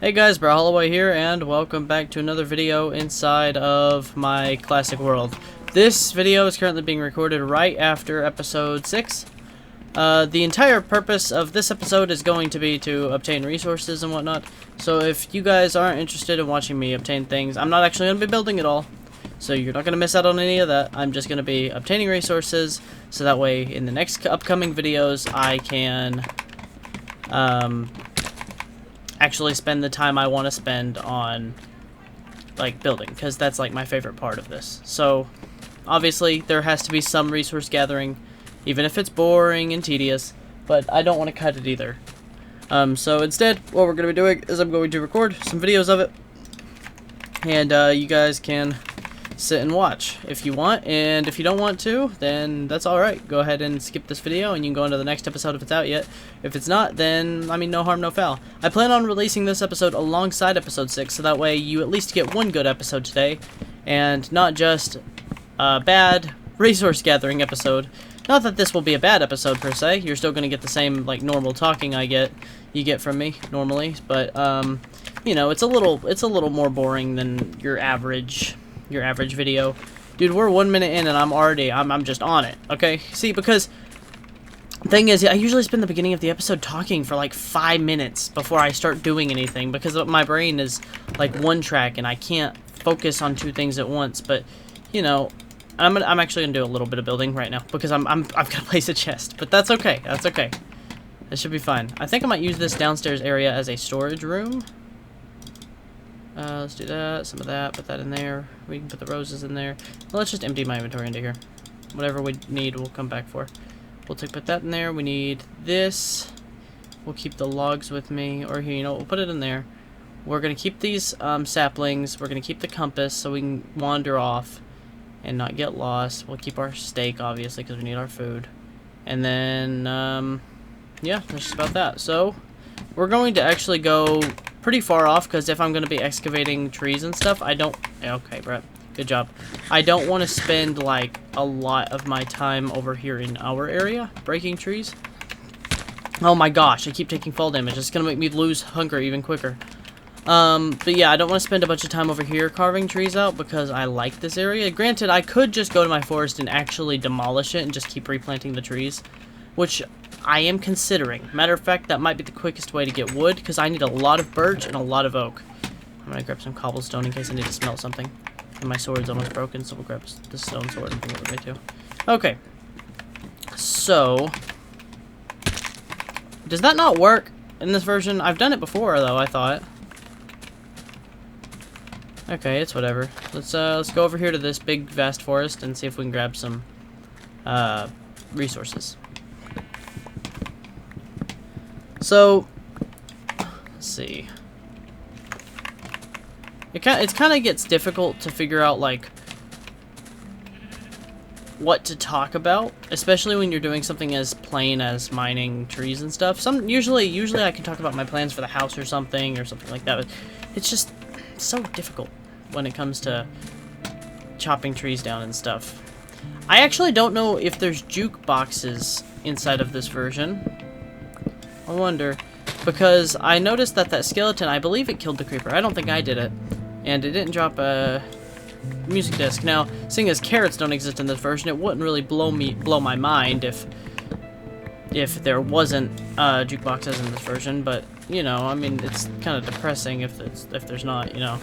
Hey guys, Holloway here, and welcome back to another video inside of my classic world. This video is currently being recorded right after episode 6. The entire purpose of this episode is going to be to obtain resources and whatnot. So if you guys aren't interested in watching me obtain things, I'm not actually going to be building it all. So you're not going to miss out on any of that. I'm just going to be obtaining resources, so that way in the next upcoming videos I can actually spend the time I want to spend on like building, because that's like my favorite part of this. So obviously there has to be some resource gathering, even if it's boring and tedious, but I don't want to cut it either. So instead what we're going to be doing is I'm going to record some videos of it, and you guys can sit and watch if you want, and if you don't want to, then that's alright. Go ahead and skip this video and you can go on to the next episode if it's out yet. If it's not, then, I mean, no harm, no foul. I plan on releasing this episode alongside episode 6, so that way you at least get one good episode today, and not just a bad resource gathering episode. Not that this will be a bad episode per se, you're still going to get the same, like, normal talking you get from me normally, but, you know, it's a little more boring than your average video. Dude, we're 1 minute in and I'm just on it, okay? See, because the thing is, I usually spend the beginning of the episode talking for like 5 minutes before I start doing anything, because my brain is like one track and I can't focus on two things at once. But, you know, I'm actually gonna do a little bit of building right now, because I've got to place a chest, but that's okay, that's okay. This should be fine. I think I might use this downstairs area as a storage room. Let's do that, some of that, put that in there. We can put the roses in there. Well, let's just empty my inventory into here. Whatever we need, we'll come back for. We'll put that in there. We need this. We'll keep the logs with me, or here, you know, we'll put it in there. We're going to keep these saplings. We're going to keep the compass so we can wander off and not get lost. We'll keep our steak, obviously, because we need our food. And then, yeah, that's just about that. So, we're going to actually go pretty far off, because if I'm going to be excavating trees and stuff, I don't... Okay, Brett. Good job. I don't want to spend, like, a lot of my time over here in our area breaking trees. Oh my gosh, I keep taking fall damage. It's going to make me lose hunger even quicker. But yeah, I don't want to spend a bunch of time over here carving trees out, because I like this area. Granted, I could just go to my forest and actually demolish it and just keep replanting the trees, which I am considering. Matter of fact, that might be the quickest way to get wood, because I need a lot of birch and a lot of oak. I'm going to grab some cobblestone in case I need to smelt something. And my sword's almost broken, so we'll grab the stone sword and bring it with me too. Okay. So, does that not work in this version? I've done it before, though, I thought. Okay, it's whatever. Let's go over here to this big, vast forest and see if we can grab some resources. So, let's see. It kind of gets difficult to figure out, like, what to talk about, especially when you're doing something as plain as mining trees and stuff. Usually I can talk about my plans for the house or something like that, but it's just so difficult when it comes to chopping trees down and stuff. I actually don't know if there's jukeboxes inside of this version. I wonder, because I noticed that skeleton, I believe it killed the creeper. I don't think I did it. And it didn't drop a music disc. Now, seeing as carrots don't exist in this version, it wouldn't really blow my mind if there wasn't jukeboxes in this version. But, you know, I mean, it's kind of depressing if there's not, you know.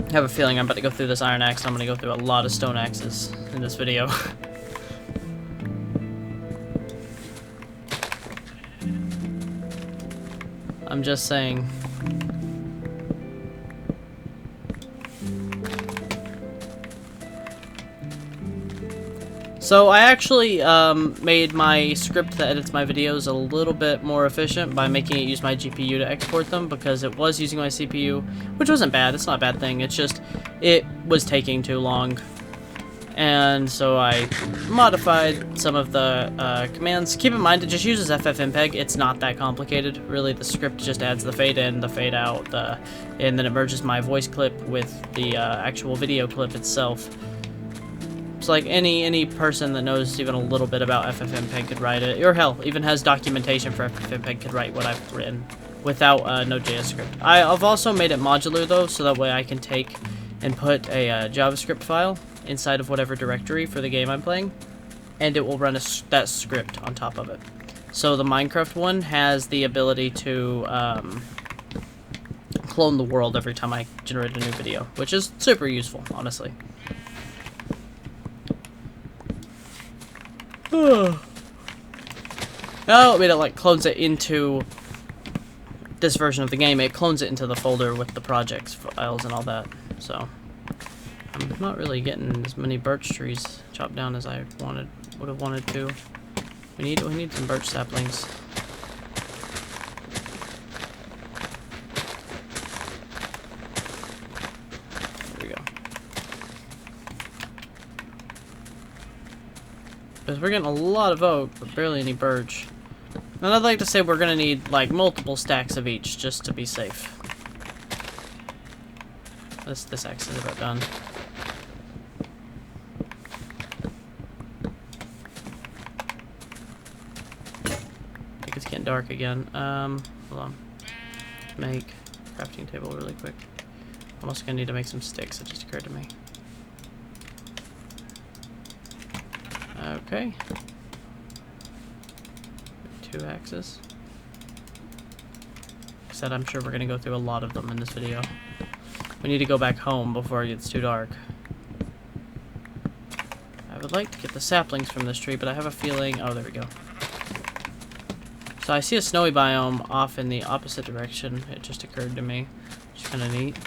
I have a feeling I'm about to go through this iron axe, and I'm going to go through a lot of stone axes in this video. I'm just saying. So I actually made my script that edits my videos a little bit more efficient by making it use my GPU to export them, because it was using my CPU, which wasn't bad. It's not a bad thing. It's just it was taking too long. And so I modified some of the commands. Keep in mind, it just uses FFmpeg. It's not that complicated, really. The script just adds the fade in, the fade out, and then it merges my voice clip with the actual video clip itself. It's like any person that knows even a little bit about FFmpeg could write it, or hell, even has documentation for FFmpeg could write what I've written. without Node.js script. I've also made it modular though, so that way I can take and put a JavaScript file inside of whatever directory for the game I'm playing, and it will run that script on top of it. So the Minecraft one has the ability to clone the world every time I generate a new video, which is super useful, honestly. Oh, I mean, it like clones it into this version of the game. It clones it into the folder with the projects files and all that. So I'm not really getting as many birch trees chopped down as I would have wanted to. We need some birch saplings. There we go. Because we're getting a lot of oak, but barely any birch. And I'd like to say we're gonna need like multiple stacks of each just to be safe. This axe is about done. I think it's getting dark again. Hold on. Make crafting table really quick. I'm also gonna need to make some sticks. It just occurred to me. Okay. 2 axes. Like I said, I'm sure we're gonna go through a lot of them in this video. We need to go back home before it gets too dark. I would like to get the saplings from this tree, but I have a feeling... Oh, there we go. So I see a snowy biome off in the opposite direction. It just occurred to me. Which is kind of neat.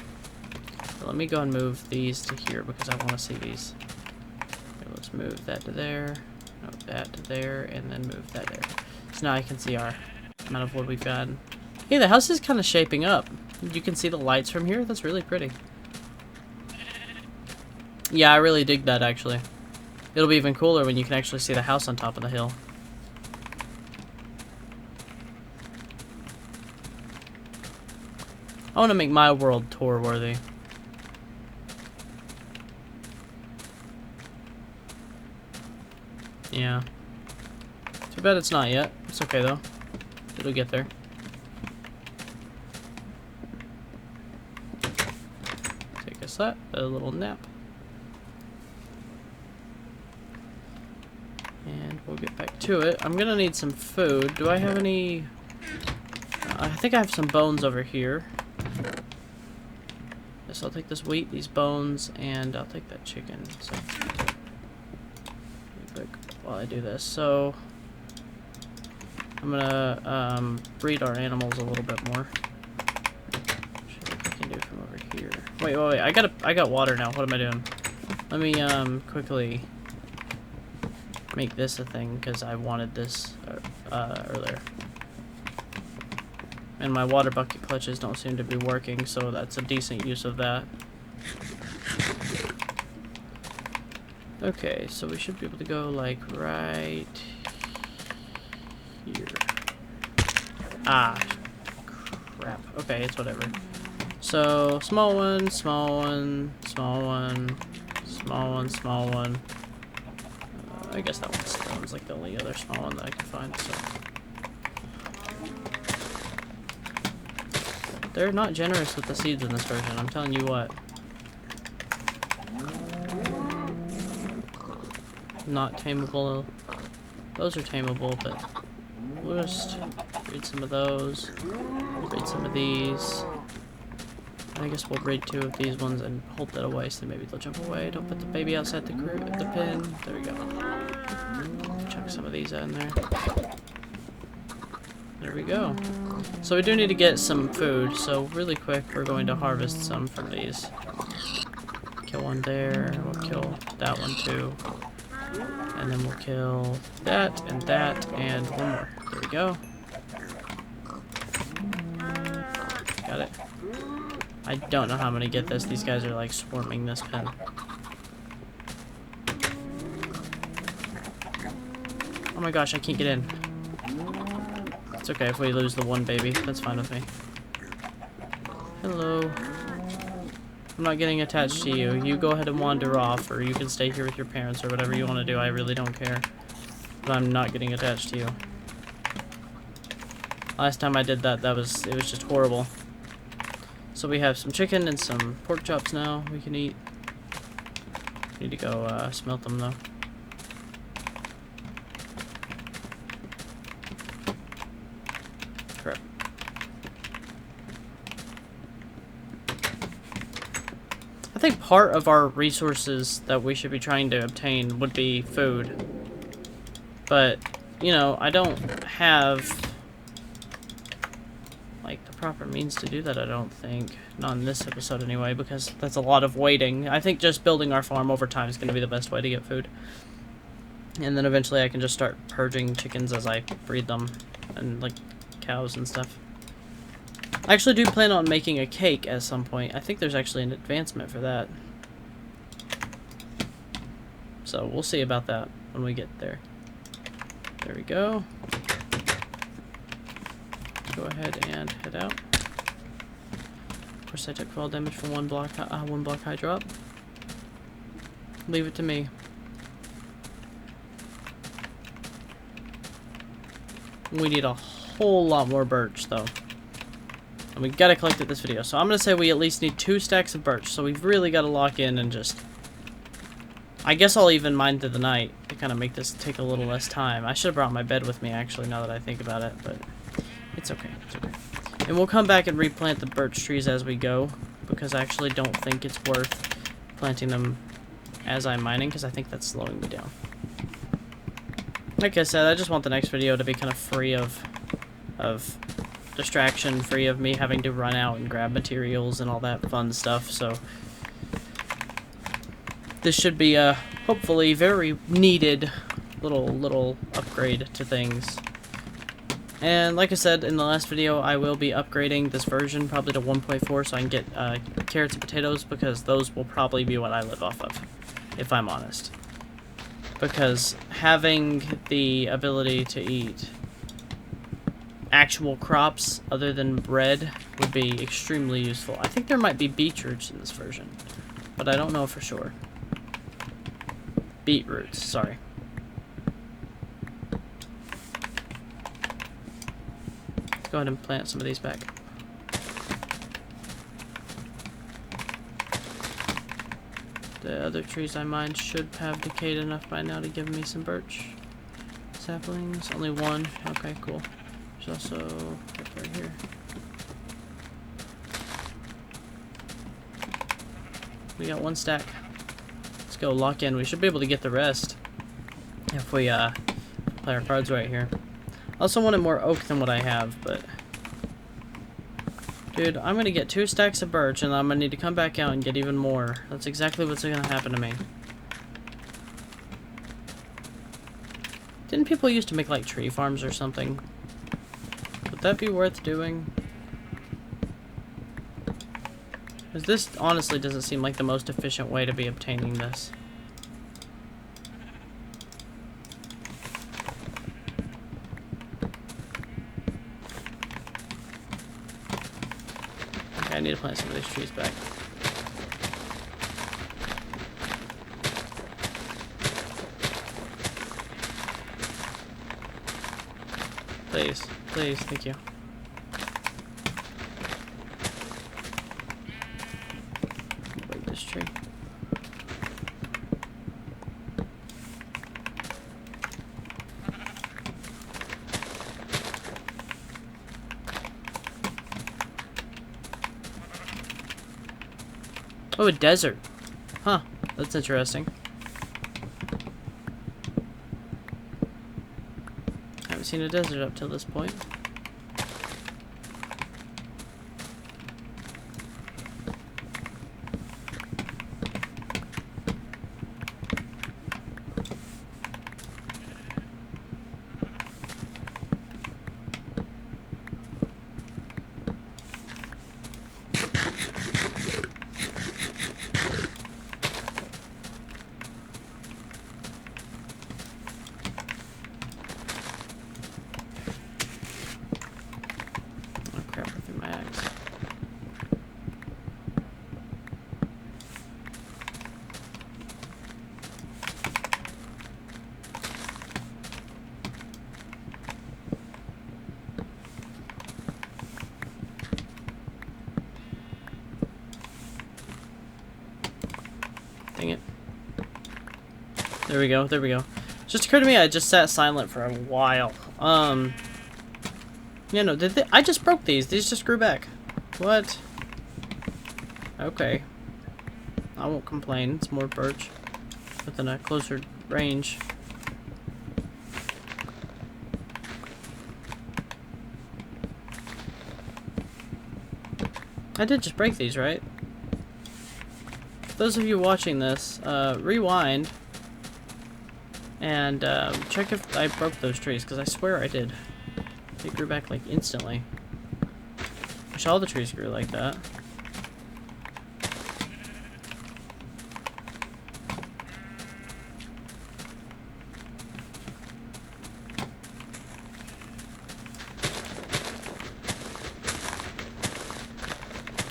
So let me go and move these to here because I want to see these. Okay, let's move that to there. No, that to there, and then move that there. So now I can see our amount of wood we've got. Hey, the house is kind of shaping up. You can see the lights from here. That's really pretty. Yeah, I really dig that, actually. It'll be even cooler when you can actually see the house on top of the hill. I want to make my world tour worthy. Yeah. Too bad it's not yet. It's okay, though. It'll get there. A little nap. And we'll get back to it. I'm gonna need some food. Do I have any... I think I have some bones over here. Yes, I'll take this wheat, these bones, and I'll take that chicken. So, quick while I do this. So, I'm gonna breed our animals a little bit more. From over here. Wait, I got water now. What am I doing? Let me quickly make this a thing because I wanted this earlier. And my water bucket clutches don't seem to be working, so that's a decent use of that. Okay, so we should be able to go like right here. Ah, crap. Okay, it's whatever. So, small one, small one, small one, small one, small one. I guess that one's like the only other small one that I can find, so. They're not generous with the seeds in this version, I'm telling you what. Not tameable. Those are tameable, but we'll just breed some of those. Breed some of these. I guess we'll breed 2 of these ones and hold that away so maybe they'll jump away. Don't put the baby outside the pen. There we go. Chuck some of these in there. There we go. So we do need to get some food. So really quick, we're going to harvest some from these. Kill one there. We'll kill that one too. And then we'll kill that and one more. There we go. Got it. I don't know how I'm gonna get this. These guys are like swarming this pen. Oh my gosh, I can't get in. It's okay if we lose the one baby. That's fine with me. Hello. I'm not getting attached to you. You go ahead and wander off, or you can stay here with your parents, or whatever you want to do. I really don't care. But I'm not getting attached to you. Last time I did that, it was just horrible. So we have some chicken and some pork chops now we can eat. Need to go smelt them though. Crap. I think part of our resources that we should be trying to obtain would be food. But, you know, I don't have, like, the proper means to do that, I don't think. Not in this episode, anyway, because that's a lot of waiting. I think just building our farm over time is going to be the best way to get food. And then eventually I can just start purging chickens as I breed them. And, like, cows and stuff. I actually do plan on making a cake at some point. I think there's actually an advancement for that. So, we'll see about that when we get there. There we go. Go ahead and head out. Of course, I took fall damage from one block high drop. Leave it to me. We need a whole lot more birch, though. And we gotta collect it this video. So I'm gonna say we at least need 2 stacks of birch. So we've really gotta lock in and just... I guess I'll even mine through the night to kind of make this take a little less time. I should have brought my bed with me, actually, now that I think about it. But it's okay. It's okay. And we'll come back and replant the birch trees as we go. Because I actually don't think it's worth planting them as I'm mining. Because I think that's slowing me down. Like I said, I just want the next video to be kind of free of distraction, free of me having to run out and grab materials and all that fun stuff, so this should be a hopefully very needed little upgrade to things. And like I said in the last video, I will be upgrading this version probably to 1.4 so I can get carrots and potatoes, because those will probably be what I live off of, if I'm honest. Because having the ability to eat actual crops other than bread would be extremely useful. I think there might be beetroots in this version, but I don't know for sure. Beetroots, sorry. Let's go ahead and plant some of these back. The other trees I mined should have decayed enough by now to give me some birch saplings. Only one. Okay, cool. There's also right here. We got 1 stack. Let's go lock in. We should be able to get the rest if we play our cards right here. I also wanted more oak than what I have, but dude, I'm gonna get 2 stacks of birch and I'm gonna need to come back out and get even more. That's exactly what's gonna happen to me. Didn't people used to make like tree farms or something? Would that be worth doing? Because this honestly doesn't seem like the most efficient way to be obtaining this. Okay, I need to plant some of these trees back. Please, please, thank you. Break this tree. Oh, a desert. Huh, that's interesting. Haven't seen a desert up till this point. There we go, there we go. Just occurred to me I just sat silent for a while. Yeah, no, I just broke these. These just grew back. What? Okay. I won't complain. It's more birch within a closer range. I did just break these, right? For those of you watching this, rewind and check if I broke those trees, because I swear I did. They grew back like instantly. Wish all the trees grew like that.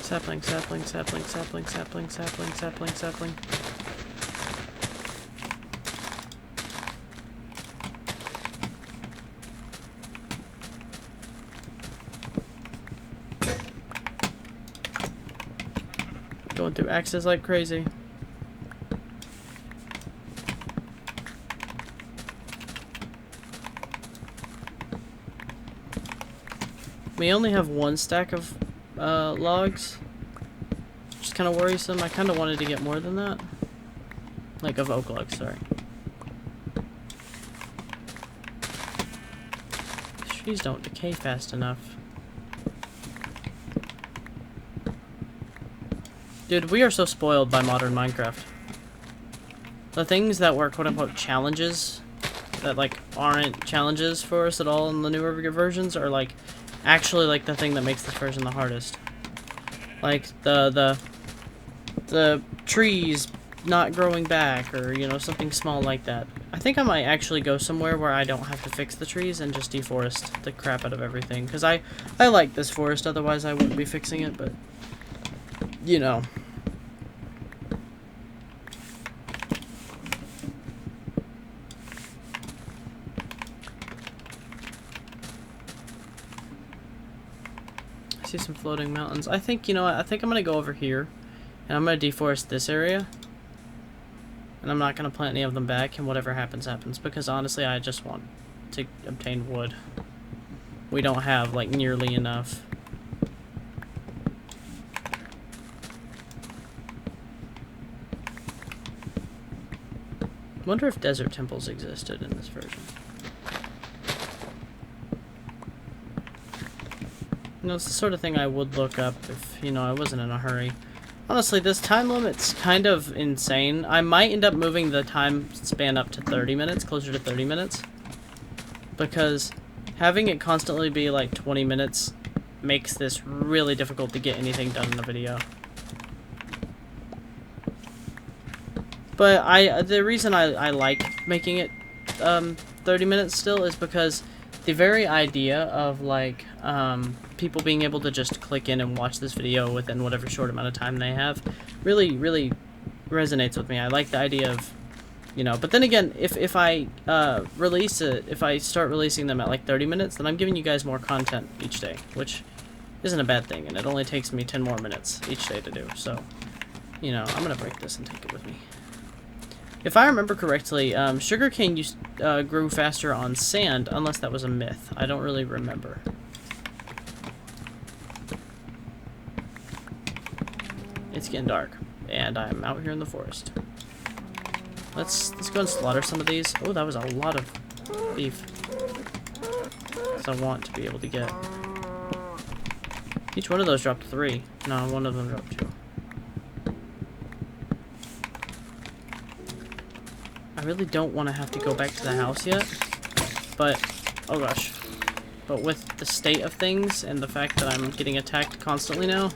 Sapling, sapling, sapling, sapling, sapling, sapling, sapling, sapling. Going through axes like crazy. We only have one stack of logs. Just kind of worrisome. I kind of wanted to get more than that. Like of oak logs, sorry. Trees don't decay fast enough. Dude, we are so spoiled by modern Minecraft. The things that were quote-unquote challenges, that like aren't challenges for us at all in the newer versions, are like actually like the thing that makes this version the hardest. Like the trees not growing back, or you know, something small like that. I think I might actually go somewhere where I don't have to fix the trees and just deforest the crap out of everything, because I like this forest, otherwise I wouldn't be fixing it, but you know. I see some floating mountains. I think, you know what, I think I'm gonna go over here and I'm gonna deforest this area, and I'm not gonna plant any of them back, and whatever happens happens, because honestly I just want to obtain wood. We don't have like nearly enough. I wonder if desert temples existed in this version. You know, it's the sort of thing I would look up if, you know, I wasn't in a hurry. Honestly, this time limit's kind of insane. I might end up moving the time span up to 30 minutes, closer to 30 minutes. Because having it constantly be like 20 minutes makes this really difficult to get anything done in the video. But the reason I like making it 30 minutes still is because the very idea of like people being able to just click in and watch this video within whatever short amount of time they have really resonates with me. I like the idea of, you know, but then again, if I release it, if I start releasing them at like 30 minutes, then I'm giving you guys more content each day, which isn't a bad thing, and it only takes me 10 more minutes each day to do. So, you know, I'm gonna break this and take it with me. If I remember correctly, sugarcane grew faster on sand, unless that was a myth. I don't really remember. It's getting dark, and I'm out here in the forest. Let's go and slaughter some of these. Oh, that was a lot of beef. So I want to be able to get. Each one of those dropped 3. No, one of them dropped 2. I really don't want to have to go back to the house yet, but, oh gosh. But with the state of things and the fact that I'm getting attacked constantly now,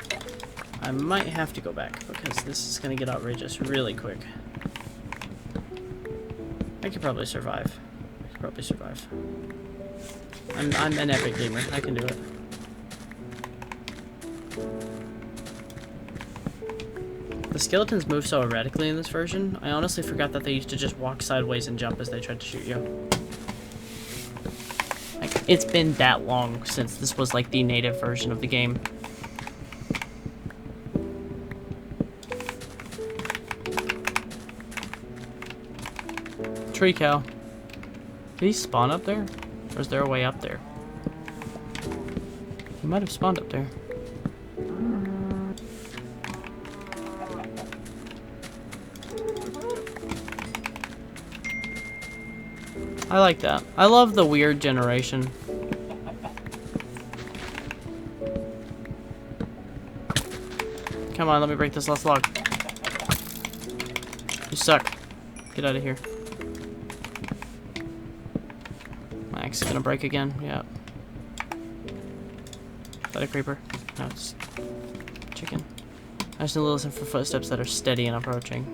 I might have to go back, because this is going to get outrageous really quick. I could probably survive. I'm an epic gamer. I can do it. The skeletons move so erratically in this version, I honestly forgot that they used to just walk sideways and jump as they tried to shoot you. Like, it's been that long since this was like the native version of the game. tree cow. Did he spawn up there? Or is there a way up there? He might have spawned up there. I like that. I love the weird generation. Come on, let me break this last log. You suck. Get out of here. My axe is gonna break again. Yeah. Is that a creeper? No, it's chicken. I just need to listen for footsteps that are steady and approaching.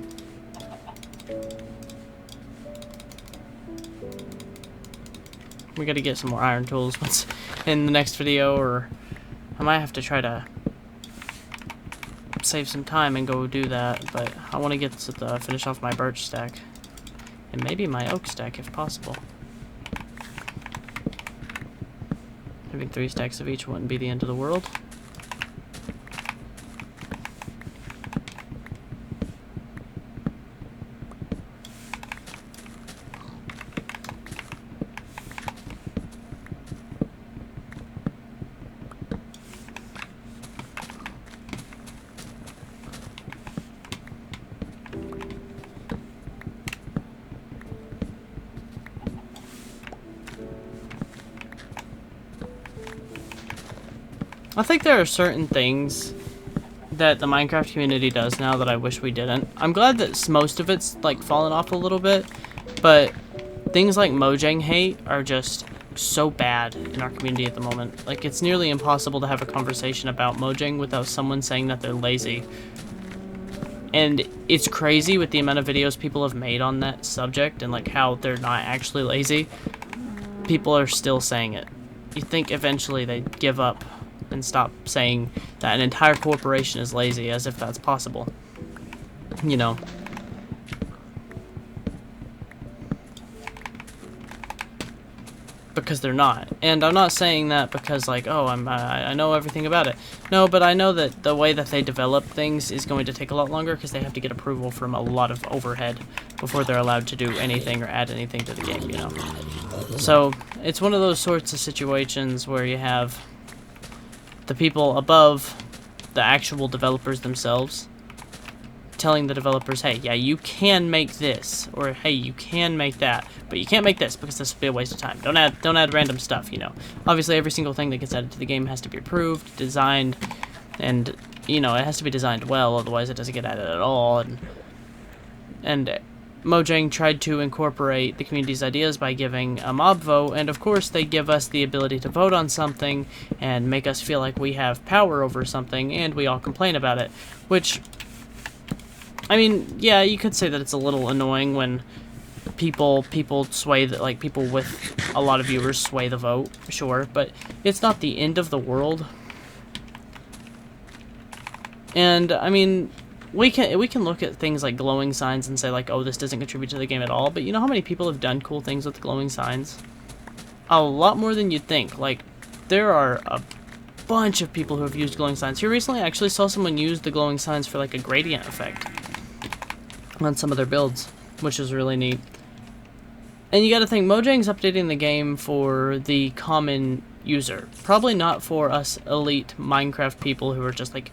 We gotta get some more iron tools once in the next video, or I might have to try to save some time and go do that, but I want to get to finish off my birch stack. And maybe my oak stack if possible. Having 3 stacks of each wouldn't be the end of the world. I think there are certain things that the Minecraft community does now that I wish we didn't. I'm glad that most of it's like fallen off a little bit, but things like Mojang hate are just so bad in our community at the moment. Like, it's nearly impossible to have a conversation about Mojang without someone saying that they're lazy. And it's crazy with the amount of videos people have made on that subject and like how they're not actually lazy. People are still saying it. You think eventually they'd give up and stop saying that an entire corporation is lazy, as if that's possible. You know. Because they're not. And I'm not saying that because, like, oh, I know everything about it. No, but I know that the way that they develop things is going to take a lot longer because they have to get approval from a lot of overhead before they're allowed to do anything or add anything to the game, you know. So, it's one of those sorts of situations where you have the people above the actual developers themselves telling the developers, hey, yeah, you can make this, or hey, you can make that, but you can't make this because this would be a waste of time. Don't add random stuff, you know. Obviously, every single thing that gets added to the game has to be approved, designed, and, you know, it has to be designed well, otherwise it doesn't get added at all. And Mojang tried to incorporate the community's ideas by giving a mob vote, and of course they give us the ability to vote on something and make us feel like we have power over something, and we all complain about it, which, I mean, yeah, you could say that it's a little annoying when people sway, like, people with a lot of viewers sway the vote, sure, but it's not the end of the world. And, I mean, we can look at things like glowing signs and say, like, oh, this doesn't contribute to the game at all, but you know how many people have done cool things with glowing signs? A lot more than you'd think. Like, there are a bunch of people who have used glowing signs. Here recently, I actually saw someone use the glowing signs for, like, a gradient effect on some of their builds, which is really neat. And you gotta think, Mojang's updating the game for the common user. Probably not for us elite Minecraft people who are just, like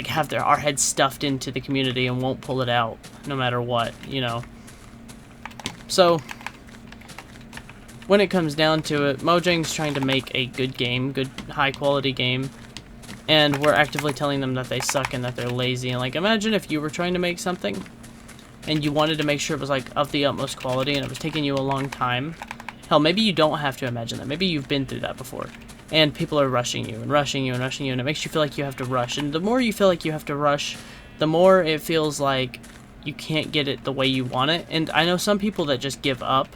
have our heads stuffed into the community and won't pull it out no matter what, you know. So, when it comes down to it, Mojang's trying to make a good game, good high quality game, and we're actively telling them that they suck and that they're lazy. And like, imagine if you were trying to make something and you wanted to make sure it was like of the utmost quality and it was taking you a long time. Hell, maybe you don't have to imagine that. Maybe you've been through that before. And people are rushing you and rushing you and rushing you, and it makes you feel like you have to rush. And the more you feel like you have to rush, the more it feels like you can't get it the way you want it. And I know some people that just give up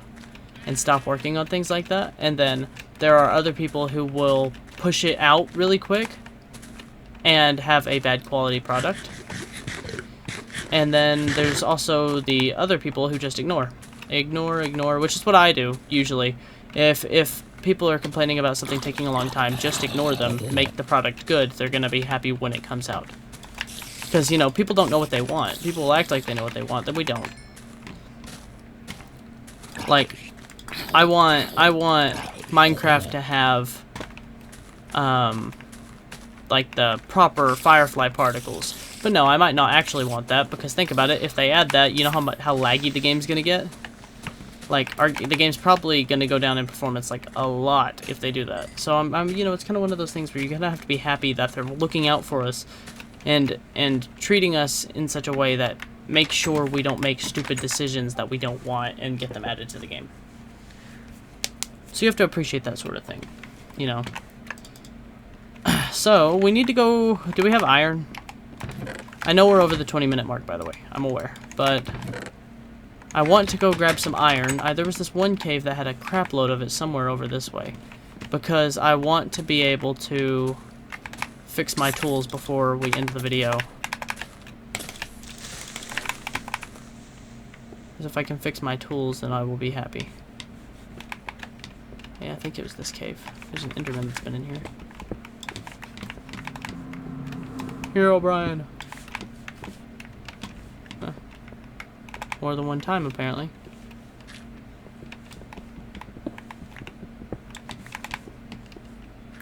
and stop working on things like that. And then there are other people who will push it out really quick and have a bad quality product. And then there's also the other people who just ignore, which is what I do usually. If people are complaining about something taking a long time, just ignore them. Make the product good. They're gonna be happy when it comes out. Because, you know, people don't know what they want. People will act like they know what they want, then we don't. Like, I want Minecraft to have, like the proper Firefly particles. But no, I might not actually want that, because think about it, if they add that, you know how laggy the game's gonna get? Like, the game's probably gonna go down in performance, like, a lot if they do that. So I'm you know, it's kind of one of those things where you're gonna have to be happy that they're looking out for us and treating us in such a way that makes sure we don't make stupid decisions that we don't want and get them added to the game. So you have to appreciate that sort of thing, you know. So, we need to go... Do we have iron? I know we're over the 20-minute mark, by the way. I'm aware. But I want to go grab some iron. There was this one cave that had a crap load of it somewhere over this way. Because I want to be able to fix my tools before we end the video. Because if I can fix my tools, then I will be happy. Yeah, I think it was this cave. There's an Enderman that's been in here. Here, O'Brien. Huh. More than one time, apparently.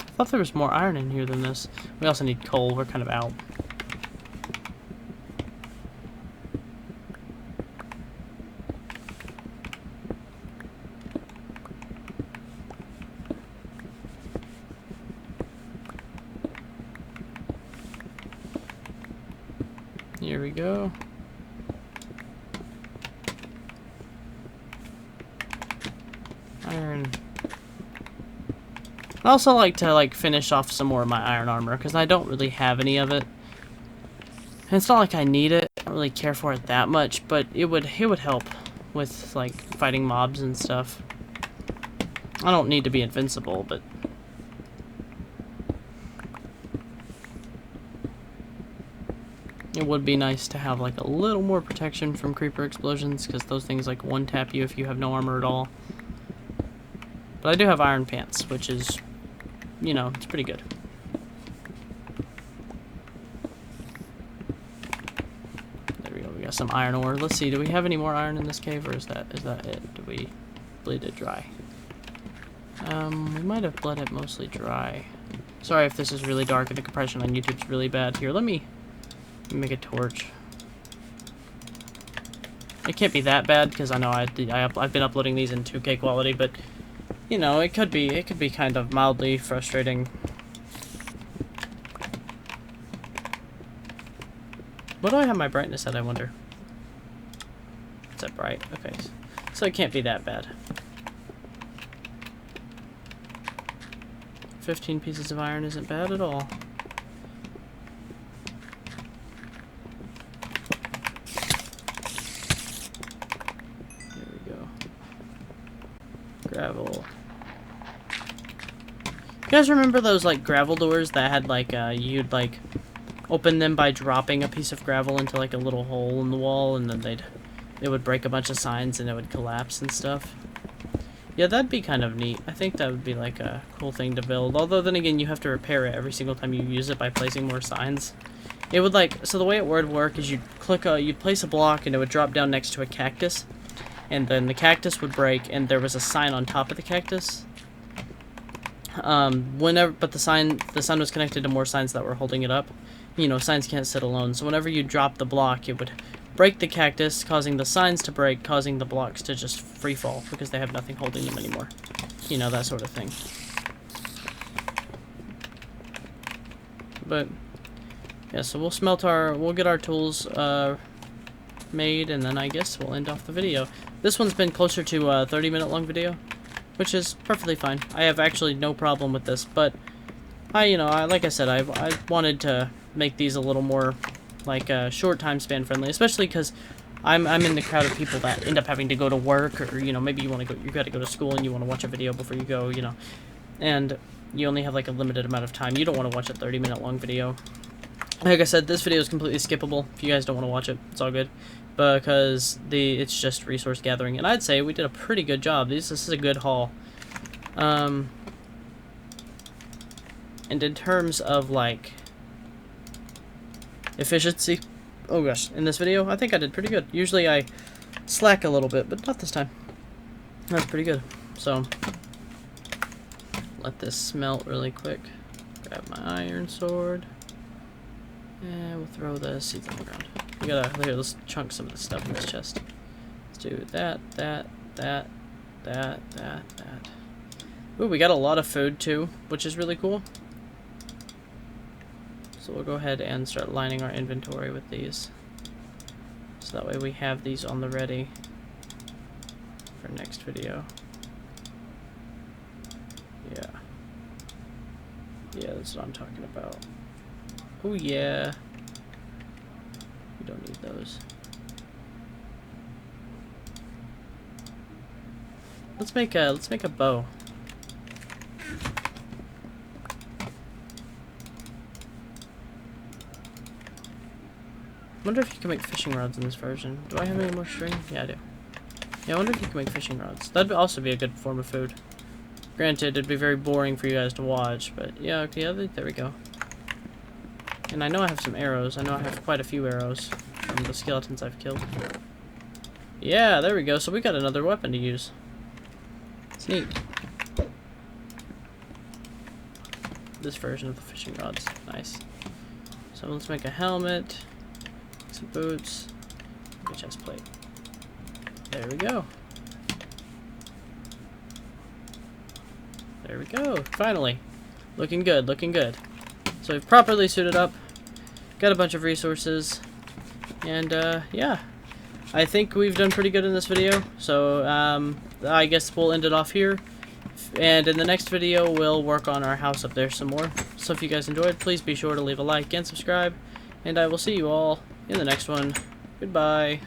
I thought there was more iron in here than this. We also need coal. We're kind of out. Here we go. Iron. I also like to finish off some more of my iron armor because I don't really have any of it. And it's not like I need it. I don't really care for it that much, but it would help with like fighting mobs and stuff. I don't need to be invincible, but it would be nice to have like a little more protection from creeper explosions, because those things like one tap you if you have no armor at all. But I do have iron pants, which is, you know, it's pretty good. There we go, we got some iron ore. Let's see, do we have any more iron in this cave, or is that it? Do we bleed it dry? We might have bled it mostly dry. Sorry if this is really dark and the compression on YouTube's really bad. Here, let me make a torch. It can't be that bad because I know I've been uploading these in 2K quality, but you know, it could be kind of mildly frustrating. What do I have my brightness at, I wonder? Is that bright? Okay, so it can't be that bad. 15 pieces of iron isn't bad at all. Gravel. You guys remember those like gravel doors that had like you'd like open them by dropping a piece of gravel into like a little hole in the wall, and then it would break a bunch of signs and it would collapse and stuff? Yeah, that'd be kind of neat. I think that would be like a cool thing to build. Although then again, you have to repair it every single time you use it by placing more signs. It would like, so the way it would work is you'd place a block and it would drop down next to a cactus. And then the cactus would break, and there was a sign on top of the cactus. But the sign was connected to more signs that were holding it up. You know, signs can't sit alone. So whenever you drop the block, it would break the cactus, causing the signs to break, causing the blocks to just free fall because they have nothing holding them anymore. You know, that sort of thing. But yeah, so we'll get our tools made, and then I guess we'll end off the video. This one's been closer to a 30-minute long video, which is perfectly fine. I have actually no problem with this, but like I said, I wanted to make these a little more like short time span friendly, especially because I'm in the crowd of people that end up having to go to work, or you know, maybe you got to go to school and you want to watch a video before you go, you know, and you only have like a limited amount of time. You don't want to watch a 30-minute long video. Like I said, this video is completely skippable. If you guys don't want to watch it, it's all good. Because it's just resource gathering. And I'd say we did a pretty good job. This is a good haul. And in terms of, like, efficiency, oh gosh, in this video, I think I did pretty good. Usually I slack a little bit, but not this time. That's pretty good. So, let this smelt really quick. Grab my iron sword. And we'll throw the seeds on the ground. We gotta, here, let's chunk some of the stuff in this chest. Let's do that. Ooh, we got a lot of food too, which is really cool. So we'll go ahead and start lining our inventory with these. So that way we have these on the ready for next video. Yeah. Yeah, that's what I'm talking about. Oh yeah. We don't need those. Let's make a bow. I wonder if you can make fishing rods in this version. Do I have any more string? Yeah, I do. Yeah, I wonder if you can make fishing rods. That'd also be a good form of food. Granted, it'd be very boring for you guys to watch, but yeah, okay, there we go. And I know I have some arrows. I know I have quite a few arrows from the skeletons I've killed. Yeah, there we go. So we got another weapon to use. It's neat. This version of the fishing rods. Nice. So let's make a helmet. Some boots. A chest plate. There we go. There we go. Finally. Looking good, looking good. So we've properly suited up. Got a bunch of resources. And, yeah. I think we've done pretty good in this video. So, I guess we'll end it off here. And in the next video, we'll work on our house up there some more. So if you guys enjoyed, please be sure to leave a like and subscribe. And I will see you all in the next one. Goodbye.